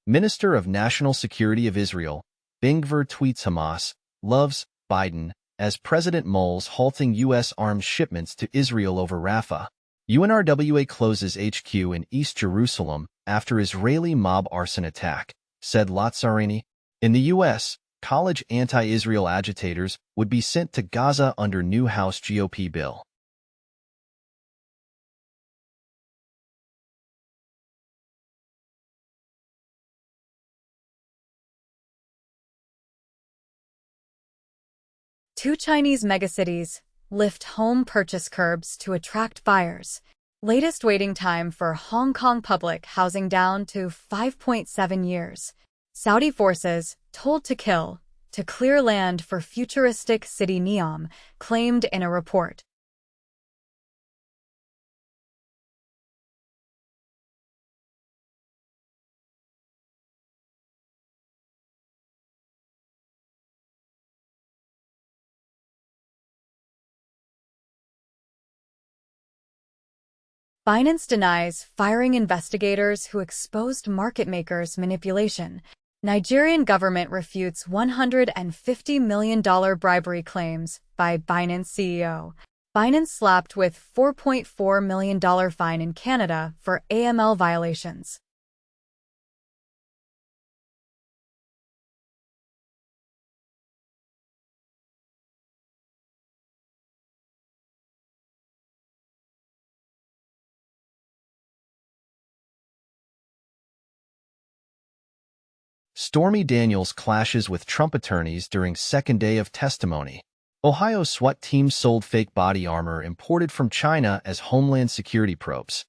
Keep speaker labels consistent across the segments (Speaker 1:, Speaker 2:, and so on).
Speaker 1: Minister of National Security of Israel, Ben-Gvir tweets Hamas loves Biden as President Moles halting U.S. arms shipments to Israel over Rafah. UNRWA closes HQ in East Jerusalem after Israeli mob arson attack, said Lazzarini. In the U.S., college anti-Israel agitators would be sent to Gaza under new House GOP bill.
Speaker 2: Two Chinese megacities lift home purchase curbs to attract buyers. Latest waiting time for Hong Kong public housing down to 5.7 years. Saudi forces told to kill to clear land for futuristic city Neom, claimed in a report. Binance denies firing investigators who exposed market makers' manipulation. Nigerian government refutes $150 million bribery claims by Binance CEO. Binance slapped with $4.4 million fine in Canada for AML violations.
Speaker 1: Stormy Daniels clashes with Trump attorneys during second day of testimony. Ohio SWAT team sold fake body armor imported from China as Homeland Security probes.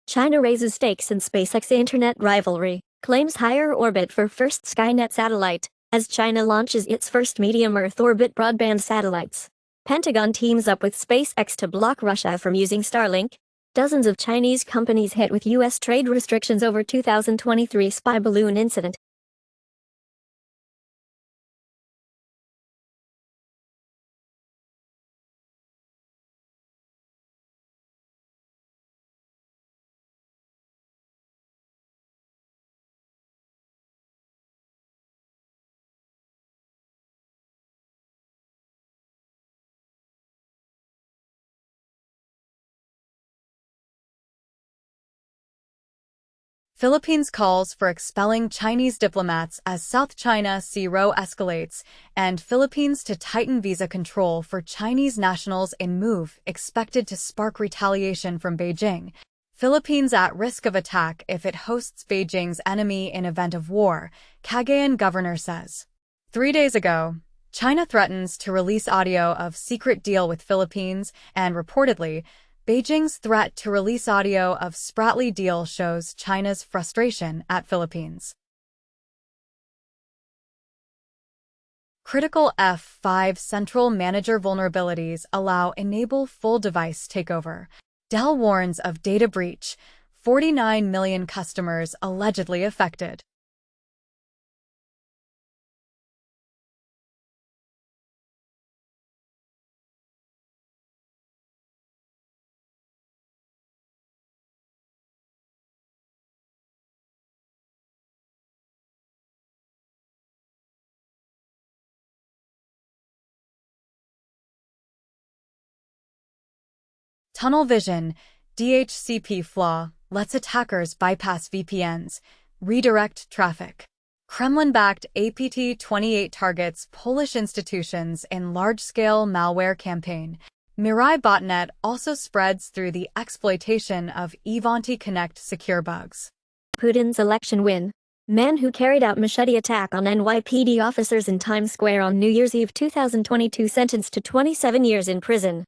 Speaker 3: China raises stakes in SpaceX internet rivalry, claims higher orbit for first Skynet satellite, as China launches its first medium Earth orbit broadband satellites. Pentagon teams up with SpaceX to block Russia from using Starlink. Dozens of Chinese companies hit with U.S. trade restrictions over 2023 spy balloon incident.
Speaker 2: Philippines calls for expelling Chinese diplomats as South China Sea row escalates, and Philippines to tighten visa control for Chinese nationals in move expected to spark retaliation from Beijing. Philippines at risk of attack if it hosts Beijing's enemy in event of war, Cagayan governor says. 3 days ago, China threatens to release audio of secret deal with Philippines, and reportedly, Beijing's threat to release audio of Spratly deal shows China's frustration at Philippines. Critical F5 Central Manager vulnerabilities allow enable full device takeover. Dell warns of data breach, 49 million customers allegedly affected. Tunnel vision, DHCP flaw, lets attackers bypass VPNs, redirect traffic. Kremlin-backed APT-28 targets Polish institutions in large-scale malware campaign. Mirai botnet also spreads through the exploitation of Ivanti Connect secure bugs.
Speaker 3: Putin's election win. Man who carried out machete attack on NYPD officers in Times Square on New Year's Eve 2022 sentenced to 27 years in prison.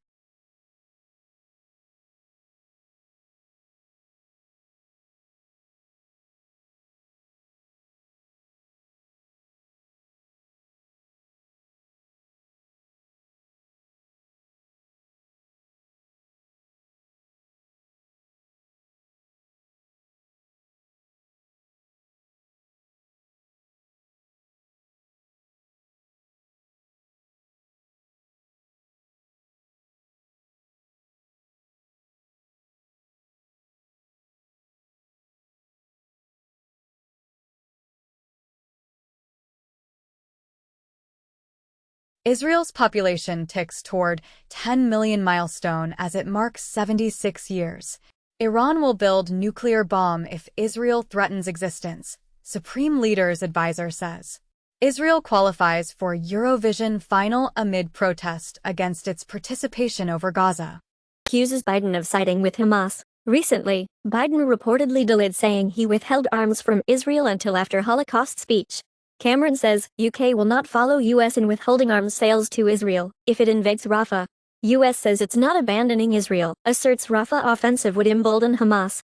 Speaker 2: Israel's population ticks toward 10 million milestone as it marks 76 years. Iran will build nuclear bomb if Israel threatens existence, Supreme Leader's advisor says. Israel qualifies for Eurovision final amid protest against its participation over Gaza.
Speaker 3: Accuses Biden of siding with Hamas. Recently, Biden reportedly delayed saying he withheld arms from Israel until after Holocaust speech. Cameron says UK will not follow US in withholding arms sales to Israel if it invades Rafah. US says it's not abandoning Israel, asserts Rafah offensive would embolden Hamas.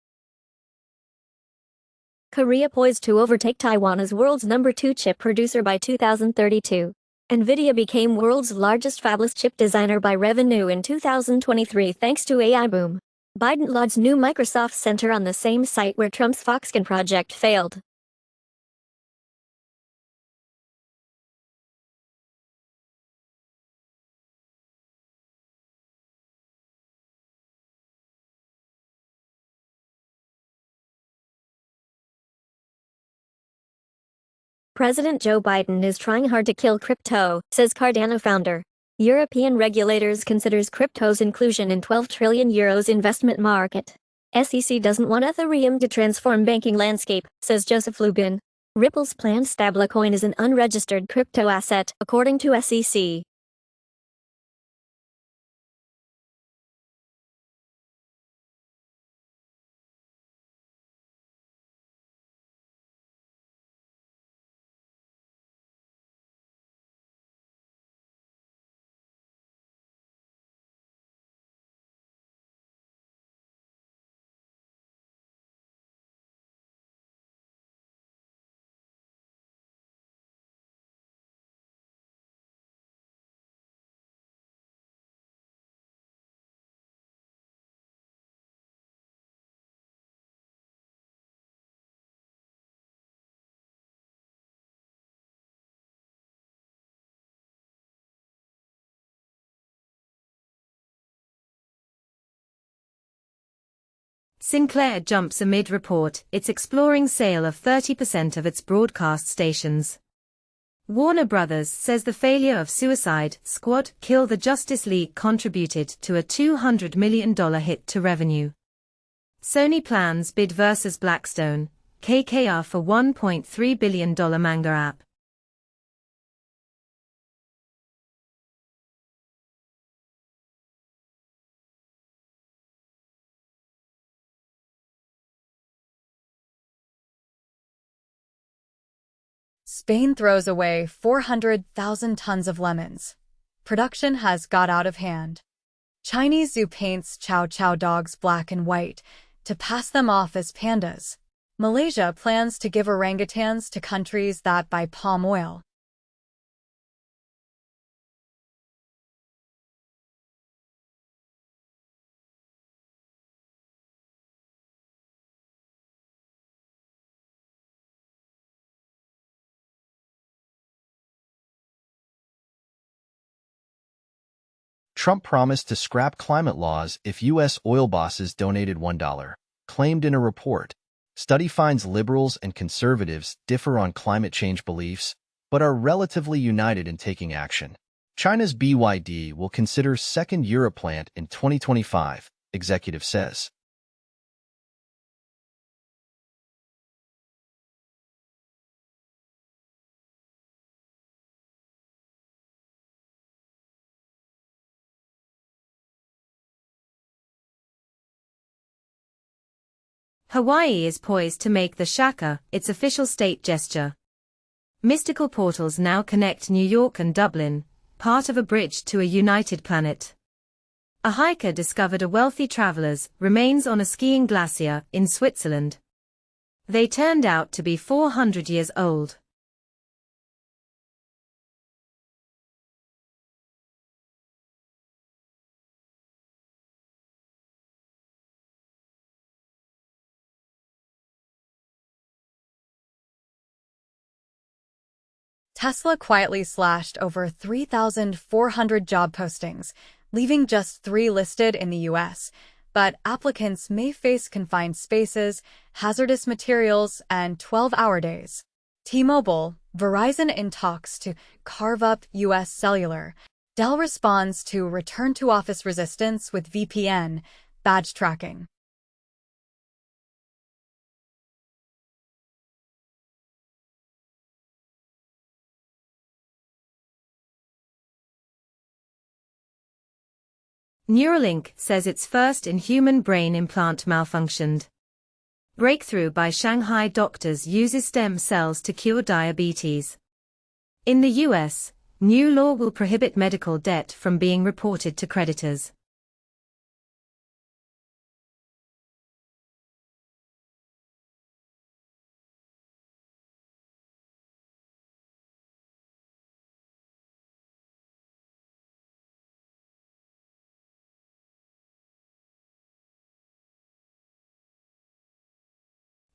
Speaker 3: Korea poised to overtake Taiwan as world's number 2 chip producer by 2032. NVIDIA became world's largest fabless chip designer by revenue in 2023 thanks to AI boom. Biden lauds new Microsoft Center on the same site where Trump's Foxconn project failed. President Joe Biden is trying hard to kill crypto, says Cardano founder. European regulators considers crypto's inclusion in €12 trillion investment market. SEC doesn't want Ethereum to transform banking landscape, says Joseph Lubin. Ripple's planned stablecoin is an unregistered crypto asset, according to SEC.
Speaker 4: Sinclair jumps amid report it's exploring sale of 30% of its broadcast stations. Warner Brothers says the failure of Suicide Squad Kill the Justice League contributed to a $200 million hit to revenue. Sony plans bid versus Blackstone, KKR for $1.3 billion manga app.
Speaker 2: Spain throws away 400,000 tons of lemons. Production has got out of hand. Chinese zoo paints chow chow dogs black and white to pass them off as pandas. Malaysia plans to give orangutans to countries that buy palm oil.
Speaker 1: Trump promised to scrap climate laws if U.S. oil bosses donated $1, claimed in a report. Study finds liberals and conservatives differ on climate change beliefs, but are relatively united in taking action. China's BYD will consider second Europe plant in 2025, executive says.
Speaker 4: Hawaii is poised to make the shaka its official state gesture. Mystical portals now connect New York and Dublin, part of a bridge to a united planet. A hiker discovered a wealthy traveler's remains on a skiing glacier in Switzerland. They turned out to be 400 years old.
Speaker 2: Tesla quietly slashed over 3,400 job postings, leaving just 3 listed in the U.S., but applicants may face confined spaces, hazardous materials, and 12-hour days. T-Mobile, Verizon in talks to carve up U.S. cellular. Dell responds to return-to-office resistance with VPN, badge tracking.
Speaker 4: Neuralink says its first in-human brain implant malfunctioned. Breakthrough by Shanghai doctors uses stem cells to cure diabetes. In the U.S., new law will prohibit medical debt from being reported to creditors.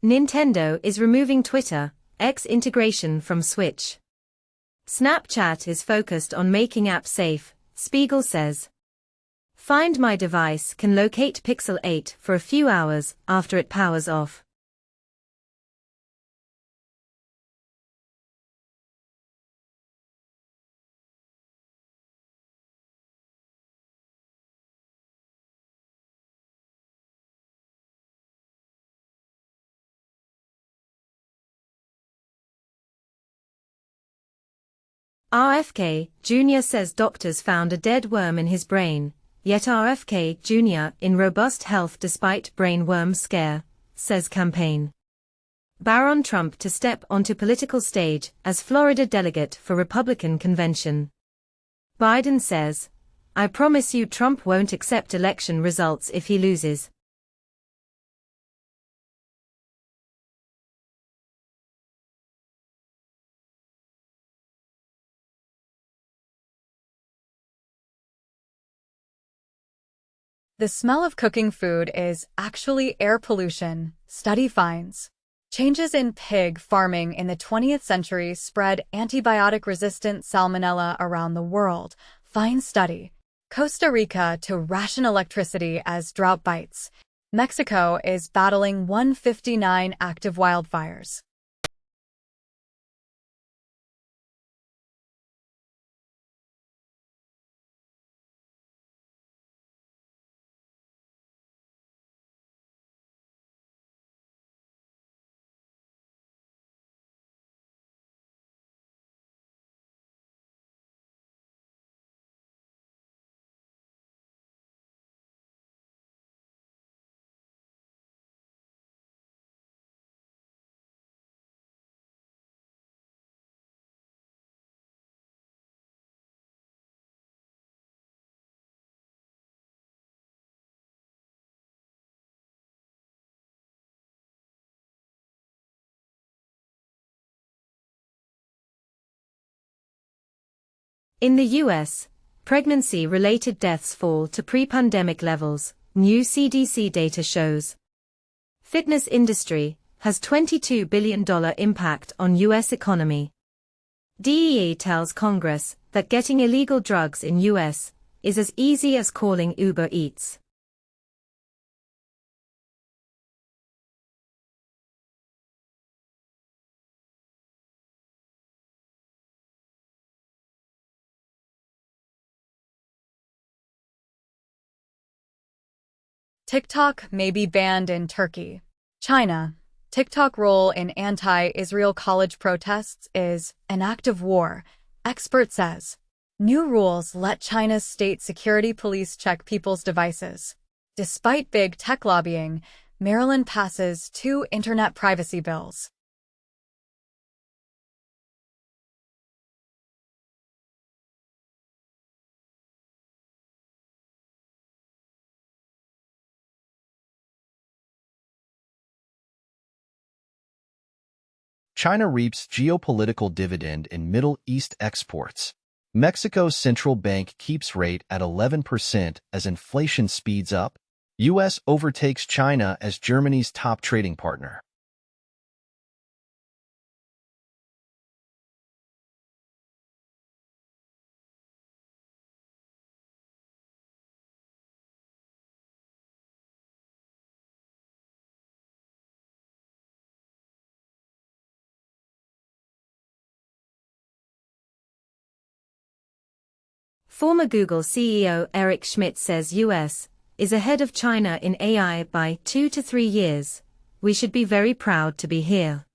Speaker 4: Nintendo is removing Twitter, X integration from Switch. Snapchat is focused on making apps safe, Spiegel says. Find My device can locate Pixel 8 for a few hours after it powers off. RFK Jr. says doctors found a dead worm in his brain, yet RFK Jr. in robust health despite brain worm scare, says campaign. Baron Trump to step onto political stage as Florida delegate for Republican convention. Biden says, "I promise you Trump won't accept election results if he loses."
Speaker 2: The smell of cooking food is actually air pollution, study finds. Changes in pig farming in the 20th century spread antibiotic-resistant salmonella around the world, find study. Costa Rica to ration electricity as drought bites. Mexico is battling 159 active wildfires.
Speaker 4: In the U.S., pregnancy-related deaths fall to pre-pandemic levels, new CDC data shows. Fitness industry has $22 billion impact on U.S. economy. DEA tells Congress that getting illegal drugs in U.S. is as easy as calling Uber Eats.
Speaker 2: TikTok may be banned in Turkey. China. TikTok role in anti-Israel college protests is an act of war, expert says. New rules let China's state security police check people's devices. Despite big tech lobbying, Maryland passes 2 internet privacy bills.
Speaker 1: China reaps geopolitical dividend in Middle East exports. Mexico's central bank keeps rate at 11% as inflation speeds up. U.S. overtakes China as Germany's top trading partner.
Speaker 4: Former Google CEO Eric Schmidt says US is ahead of China in AI by 2 to 3 years. We should be very proud to be here.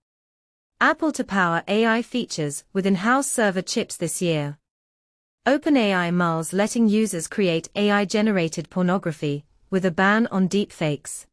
Speaker 4: Apple to power AI features with in-house server chips this year. OpenAI mulls letting users create AI-generated pornography, with a ban on deepfakes.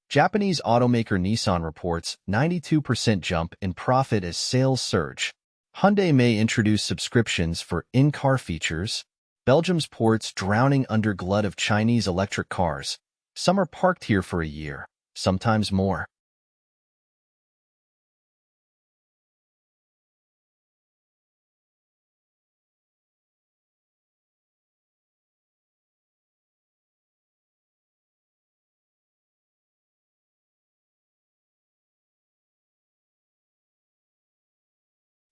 Speaker 1: Japanese automaker Nissan reports 92% jump in profit as sales surge. Hyundai may introduce subscriptions for in-car features. Belgium's ports drowning under glut of Chinese electric cars. Some are parked here for a year, sometimes more.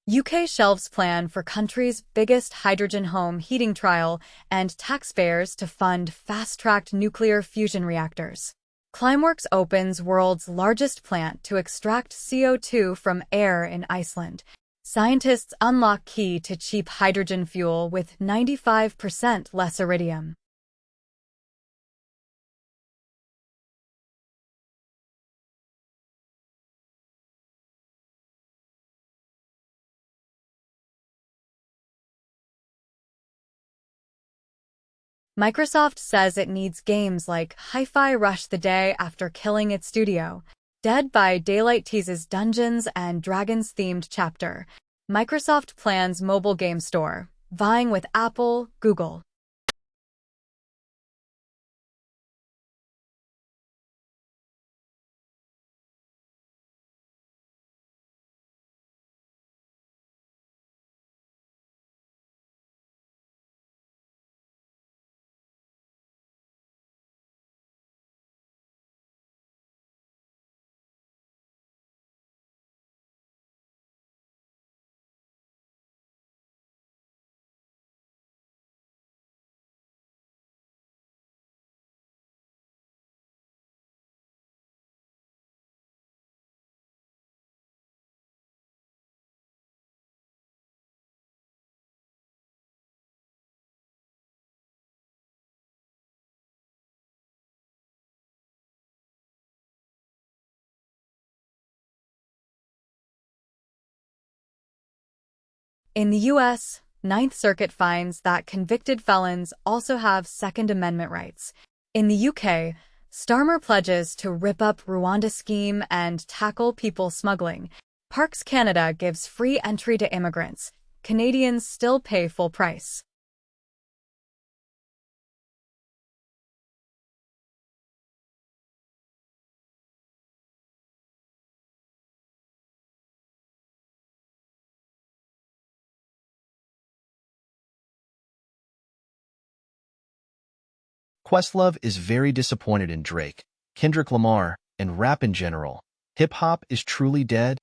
Speaker 2: UK shelves plan for country's biggest hydrogen home heating trial and taxpayers to fund fast-tracked nuclear fusion reactors. Climeworks opens world's largest plant to extract CO2 from air in Iceland. Scientists unlock key to cheap hydrogen fuel with 95% less iridium. Microsoft says it needs games like Hi-Fi Rush the day after killing its studio. Dead by Daylight teases Dungeons and Dragons-themed chapter. Microsoft plans mobile game store, vying with Apple, Google. In the U.S., Ninth Circuit finds that convicted felons also have Second Amendment rights. In the UK, Starmer pledges to rip up Rwanda scheme and tackle people smuggling. Parks Canada gives free entry to immigrants. Canadians still pay full price.
Speaker 1: Questlove is very disappointed in Drake, Kendrick Lamar, and rap in general. Hip-hop is truly dead.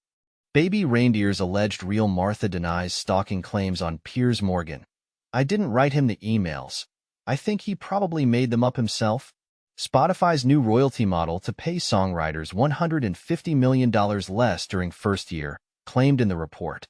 Speaker 1: Baby Reindeer's alleged real Martha denies stalking claims on Piers Morgan. I didn't write him the emails. I think he probably made them up himself. Spotify's new royalty model to pay songwriters $150 million less during first year, claimed in the report.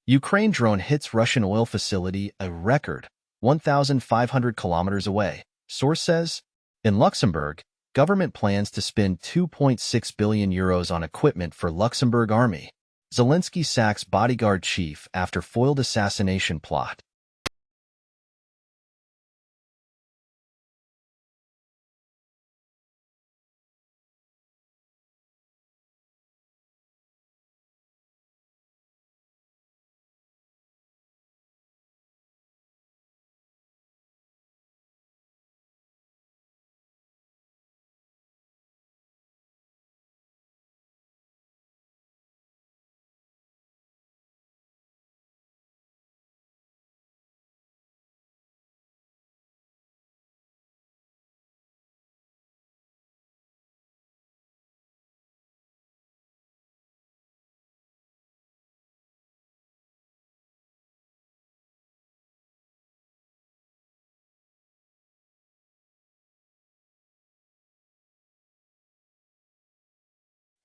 Speaker 1: Ukraine drone hits Russian oil facility a record 1,500 kilometers away. Source says, in Luxembourg, government plans to spend €2.6 billion on equipment for Luxembourg army. Zelensky sacks bodyguard chief after foiled assassination plot.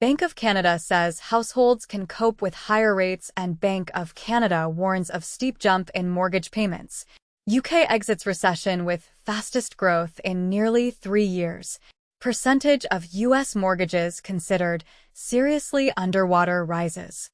Speaker 2: Bank of Canada says households can cope with higher rates, and Bank of Canada warns of steep jump in mortgage payments. UK exits recession with fastest growth in nearly 3 years. Percentage of US mortgages considered seriously underwater rises.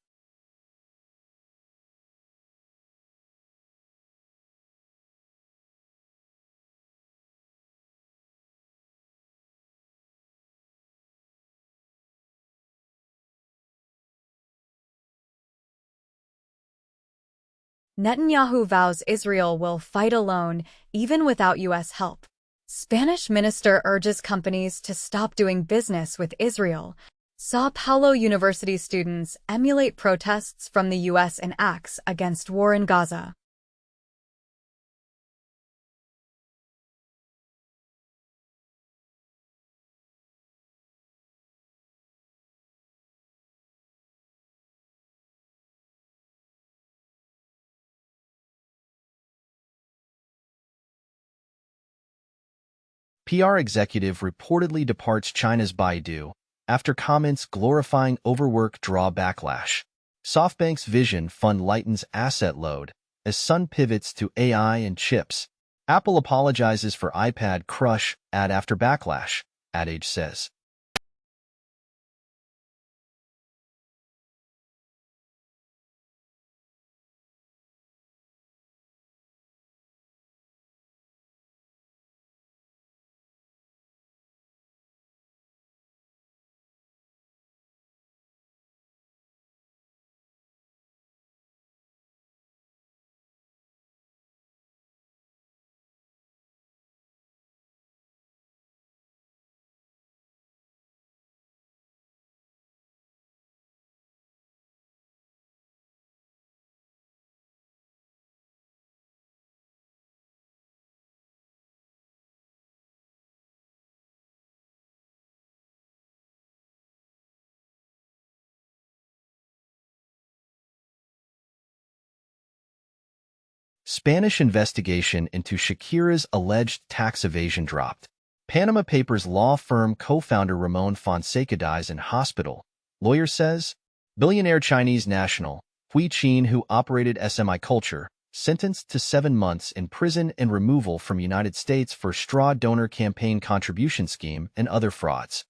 Speaker 2: Netanyahu vows Israel will fight alone, even without U.S. help. Spanish minister urges companies to stop doing business with Israel. Sao Paulo University students emulate protests from the U.S. in acts against war in Gaza.
Speaker 1: PR executive reportedly departs China's Baidu after comments glorifying overwork draw backlash. SoftBank's Vision Fund lightens asset load as Sun pivots to AI and chips. Apple apologizes for iPad crush ad after backlash, Ad Age says. Spanish investigation into Shakira's alleged tax evasion dropped. Panama Papers law firm co-founder Ramon Fonseca dies in hospital. Lawyer says, billionaire Chinese national, Hui Qin, who operated SMI Culture, sentenced to 7 months in prison and removal from United States for straw donor campaign contribution scheme and other frauds.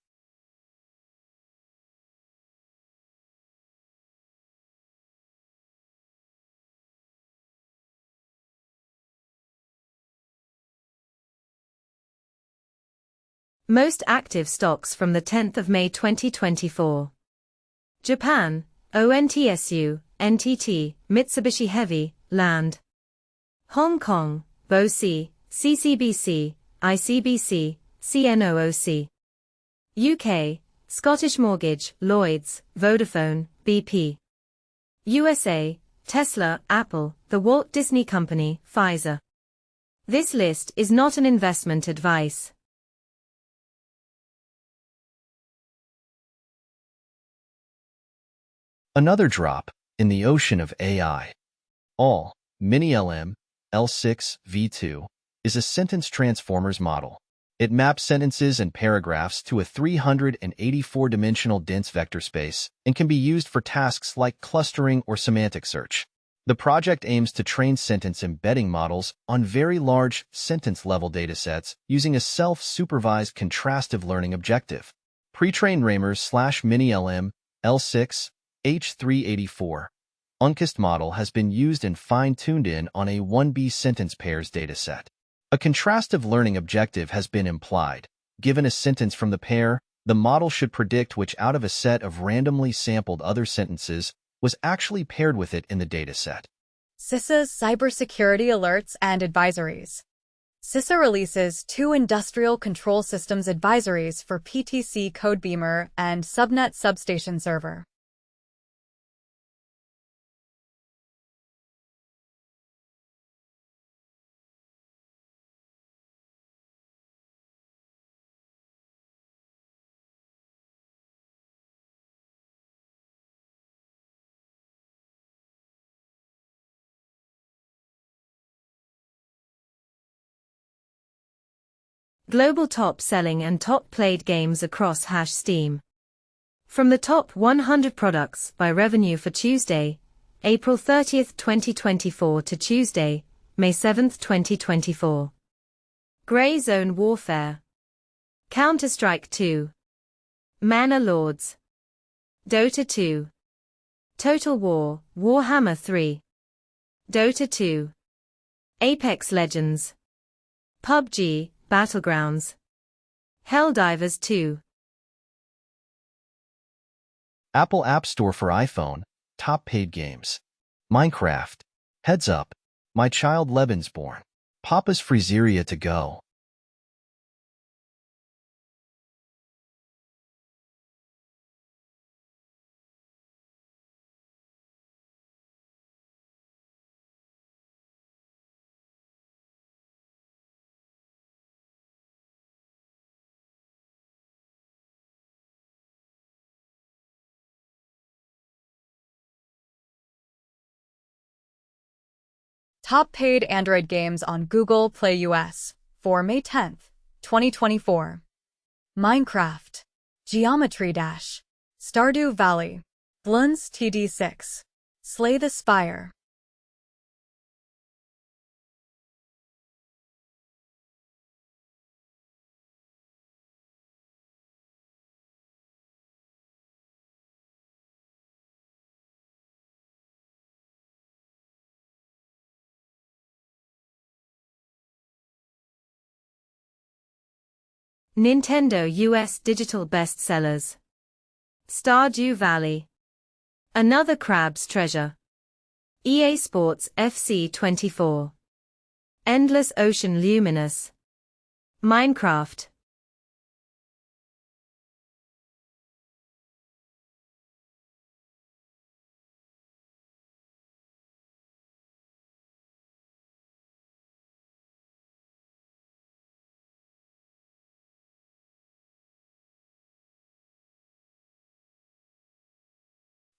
Speaker 4: Most active stocks from the 10th of May 2024. Japan, ONTSU, NTT, Mitsubishi Heavy, Land. Hong Kong, BOC, CCBC, ICBC, CNOOC. UK, Scottish Mortgage, Lloyds, Vodafone, BP. USA, Tesla, Apple, The Walt Disney Company, Pfizer. This list is not an investment advice.
Speaker 1: Another drop in the ocean of AI. All Mini-LM L6 V2 is a sentence transformers model. It maps sentences and paragraphs to a 384-dimensional dense vector space and can be used for tasks like clustering or semantic search. The project aims to train sentence embedding models on very large sentence-level datasets using a self-supervised contrastive learning objective. Pre-trained Ramers/Mini-LM L6 H384 Uncast model has been used and fine-tuned in on a 1B sentence pairs dataset. A contrastive learning objective has been implied. Given a sentence from the pair, the model should predict which out of a set of randomly sampled other sentences was actually paired with it in the dataset.
Speaker 2: CISA's cybersecurity alerts and advisories. CISA releases 2 industrial control systems advisories for PTC Codebeamer and Subnet Substation Server.
Speaker 4: Global top selling and top played games across Steam. From the top 100 products by revenue for Tuesday, April 30, 2024 to Tuesday, May 7, 2024. Grey Zone Warfare, Counter-Strike 2, Mana Lords, Dota 2, Total War, Warhammer 3, Dota 2, Apex Legends, PUBG, Battlegrounds, Helldivers 2.
Speaker 1: Apple App Store for iPhone, top paid games. Minecraft. Heads up. My child Lebensborn. Papa's Freezeria to go.
Speaker 2: Top paid Android games on Google Play US for May 10, 2024. Minecraft, Geometry Dash, Stardew Valley, Bloons TD6, Slay the Spire.
Speaker 4: Nintendo US Digital Bestsellers. Stardew Valley, Another Crab's Treasure, EA Sports FC 24, Endless Ocean Luminous, Minecraft.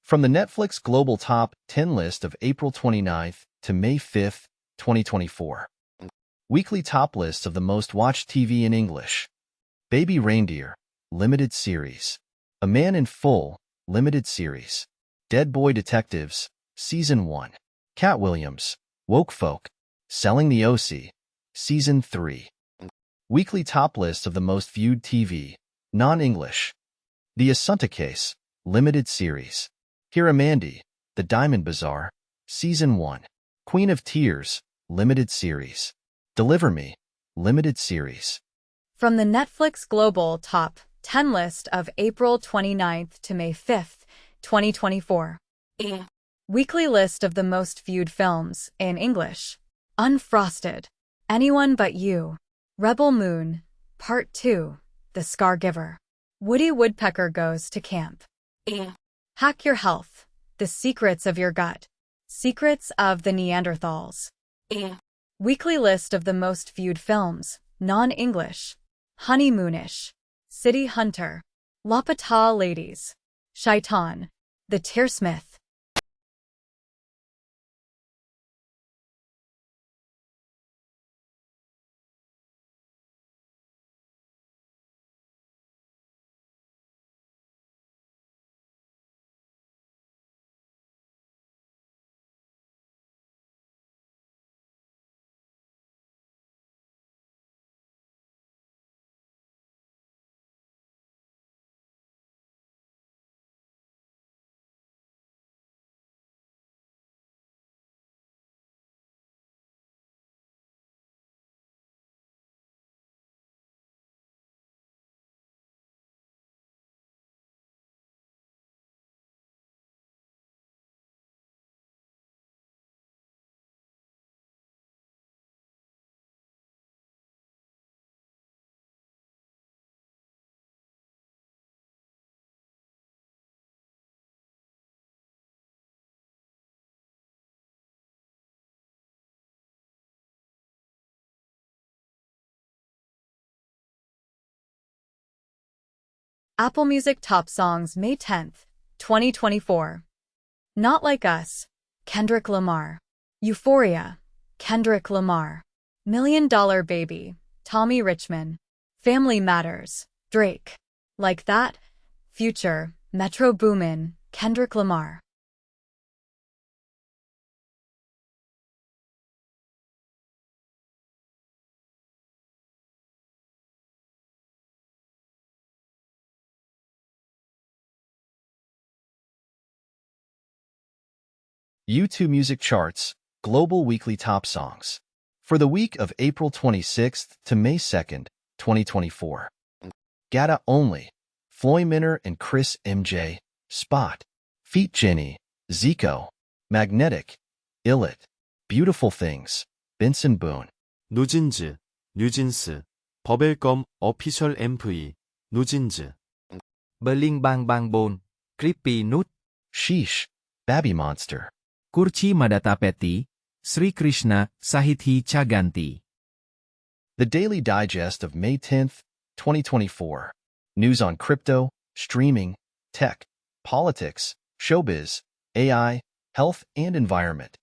Speaker 1: From the Netflix Global Top 10 list of April 29 to May 5, 2024. Weekly top lists of the most watched TV in English. Baby Reindeer, Limited Series. A Man in Full, Limited Series. Dead Boy Detectives, Season 1. Cat Williams, Woke Folk, Selling the OC, Season 3. Weekly top list of the most viewed TV, non-English. The Asunta Case, Limited Series. Kiramandi, The Diamond Bazaar, Season 1. Queen of Tears, Limited Series. Deliver Me, Limited Series.
Speaker 2: From the Netflix Global Top 10 list of April 29 to May 5, 2024. Weekly list of the most viewed films in English. Unfrosted, Anyone But You, Rebel Moon, Part 2, The Scar Giver. Woody Woodpecker Goes to Camp. Hack Your Health, The Secrets of Your Gut, Secrets of the Neanderthals. Weekly list of the most viewed films, non-English. Honeymoonish, City Hunter, Lapata Ladies, Shaitan, The Tearsmith. Apple Music Top Songs May 10th, 2024. Not Like Us, Kendrick Lamar. Euphoria, Kendrick Lamar. $1 Million Baby, Tommy Richman. Family Matters, Drake. Like That, Future, Metro Boomin, Kendrick Lamar.
Speaker 1: U2 Music Charts, Global Weekly Top Songs. For the week of April 26th to May 2nd, 2024. Gata Only, Floy Minor and Chris MJ, Spot. Feat Jenny, Zico. Magnetic, Illit. Beautiful Things, Benson Boone.
Speaker 5: 누진즈, 뉴진스, 버벨검 어피셜 MV, 누진즈.
Speaker 6: Berling Bang Bang Bone, Creepy Nut,
Speaker 1: Sheesh, Baby Monster.
Speaker 6: Kurchi Madatapeti, Sri Krishna, Sahithi Chaganti.
Speaker 1: The Daily Digest of May 10th, 2024. News on crypto, streaming, tech, politics, showbiz, AI, health and environment.